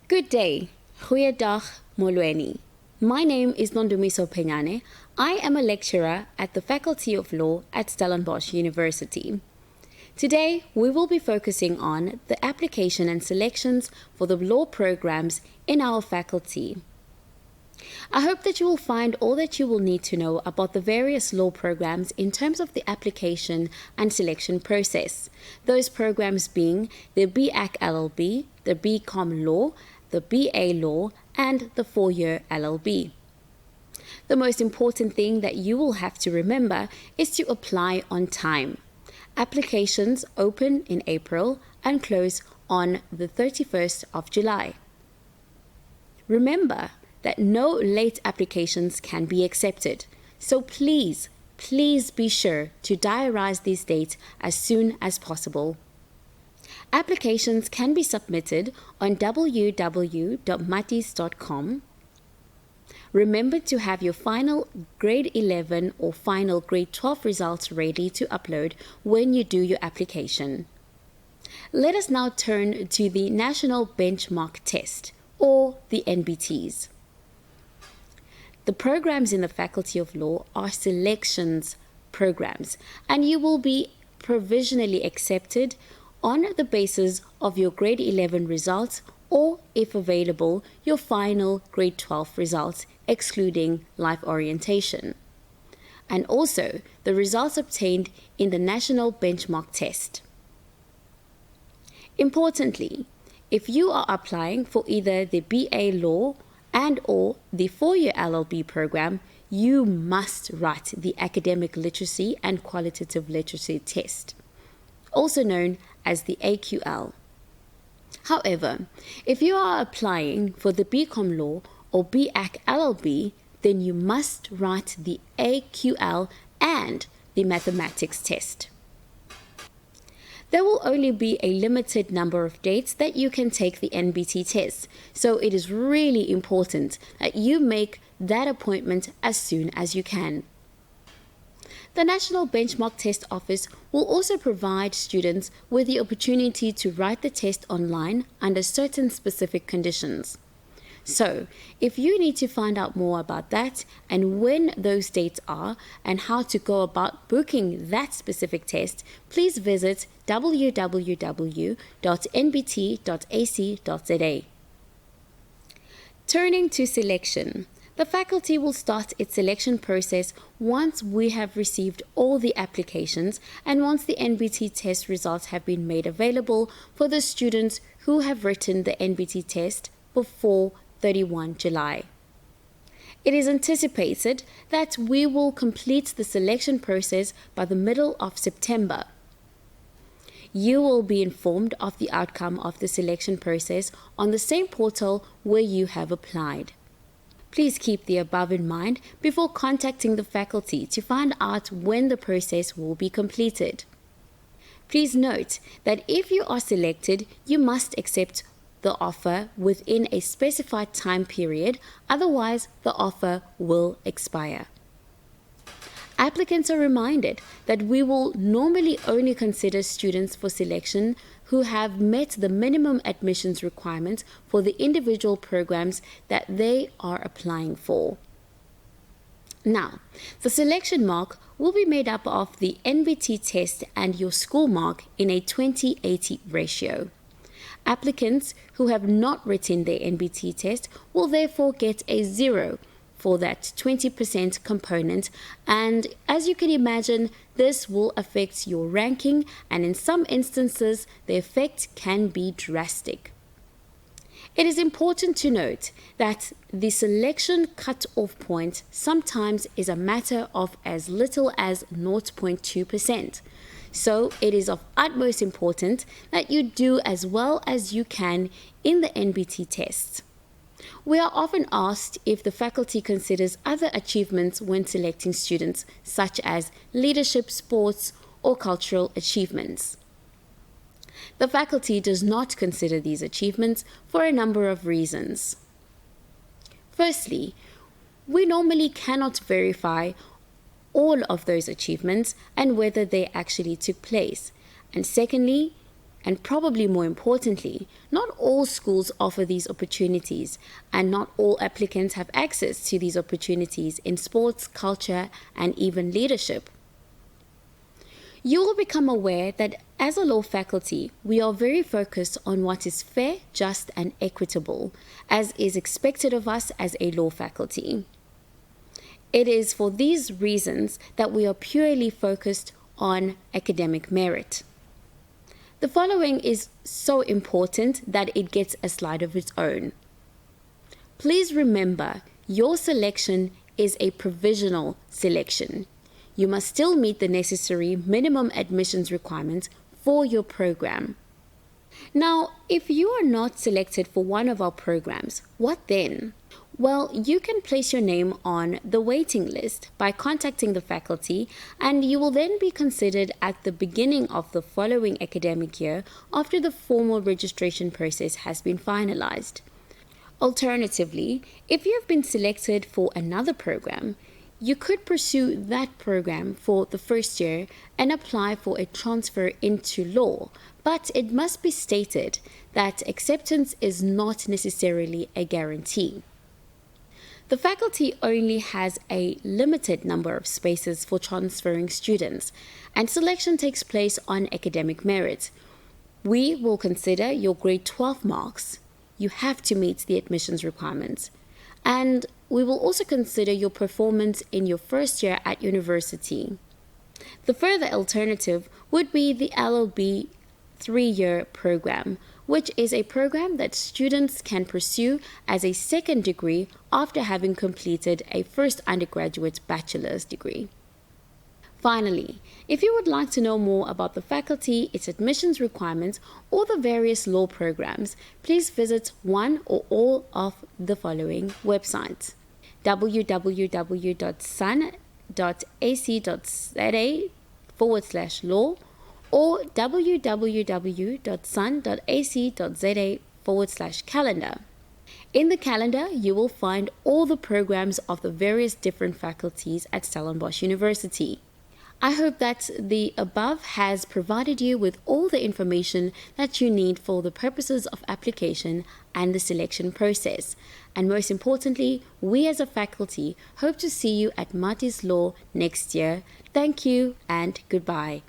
Good day, goeiedag, molweni. My name is Nondumiso Peñane. I am a lecturer at the Faculty of Law at Stellenbosch University. Today, we will be focusing on the application and selections for the law programs in our faculty. I hope that you will find all that you will need to know about the various law programs in terms of the application and selection process. Those programs being the BAc LLB, the BCom Law, the BA Law, and the 4-year LLB. The most important thing that you will have to remember is to apply on time. Applications open in April and close on the 31st of July. Remember that no late applications can be accepted, so please be sure to diarize these dates as soon as possible. Applications can be submitted on www.matis.com. Remember to have your final grade 11 or final grade 12 results ready to upload when you do your application. Let us now turn to the National Benchmark Test, or the NBTs. The programs in the Faculty of Law are selections programs, and you will be provisionally accepted on the basis of your grade 11 results or, if available, your final grade 12 results, excluding life orientation, and also the results obtained in the National Benchmark Test. Importantly, if you are applying for either the BA Law and or the 4-year LLB program, you must write the Academic Literacy and Qualitative Literacy Test, also known as the AQL. However, if you are applying for the BCom Law or BAc LLB, then you must write the AQL and the Mathematics Test. There will only be a limited number of dates that you can take the NBT test, so it is really important that you make that appointment as soon as you can. The National Benchmark Test Office will also provide students with the opportunity to write the test online under certain specific conditions. So, if you need to find out more about that and when those dates are and how to go about booking that specific test, please visit www.nbt.ac.za. Turning to selection, the faculty will start its selection process once we have received all the applications and once the NBT test results have been made available for the students who have written the NBT test before 31 July. It is anticipated that we will complete the selection process by the middle of September. You will be informed of the outcome of the selection process on the same portal where you have applied. Please keep the above in mind before contacting the faculty to find out when the process will be completed. Please note that if you are selected, you must accept the offer within a specified time period, otherwise the offer will expire. Applicants are reminded that we will normally only consider students for selection who have met the minimum admissions requirements for the individual programs that they are applying for. Now, the selection mark will be made up of the NBT test and your school mark in a 20/80 ratio. Applicants who have not written their NBT test will therefore get a 0 for that 20% component, and as you can imagine, this will affect your ranking, and in some instances, the effect can be drastic. It is important to note that the selection cut-off point sometimes is a matter of as little as 0.2%. So it is of utmost importance that you do as well as you can in the NBT tests. We are often asked if the faculty considers other achievements when selecting students, such as leadership, sports, or cultural achievements. The faculty does not consider these achievements for a number of reasons. Firstly, we normally cannot verify all of those achievements and whether they actually took place. And secondly, And probably more importantly, not all schools offer these opportunities, and not all applicants have access to these opportunities in sports, culture, and even leadership. You will become aware that as a law faculty, we are very focused on what is fair, just, and equitable, as is expected of us as a law faculty. It is for these reasons that we are purely focused on academic merit. The following is so important that it gets a slide of its own. Please remember, your selection is a provisional selection. You must still meet the necessary minimum admissions requirements for your program. Now, if you are not selected for one of our programs, what then? Well, you can place your name on the waiting list by contacting the faculty, and you will then be considered at the beginning of the following academic year after the formal registration process has been finalized. Alternatively, if you have been selected for another program, you could pursue that program for the first year and apply for a transfer into law, but it must be stated that acceptance is not necessarily a guarantee. The faculty only has a limited number of spaces for transferring students, and selection takes place on academic merit. We will consider your grade 12 marks. You have to meet the admissions requirements. And we will also consider your performance in your first year at university. The further alternative would be the LLB 3-year program, which is a program that students can pursue as a second degree after having completed a first undergraduate bachelor's degree. Finally, if you would like to know more about the faculty, its admissions requirements, or the various law programs, please visit one or all of the following websites: www.sun.ac.za/law or www.sun.ac.za/calendar. In the calendar, you will find all the programs of the various different faculties at Stellenbosch University. I hope that the above has provided you with all the information that you need for the purposes of application and the selection process. And most importantly, we as a faculty hope to see you at Marty's Law next year. Thank you and goodbye.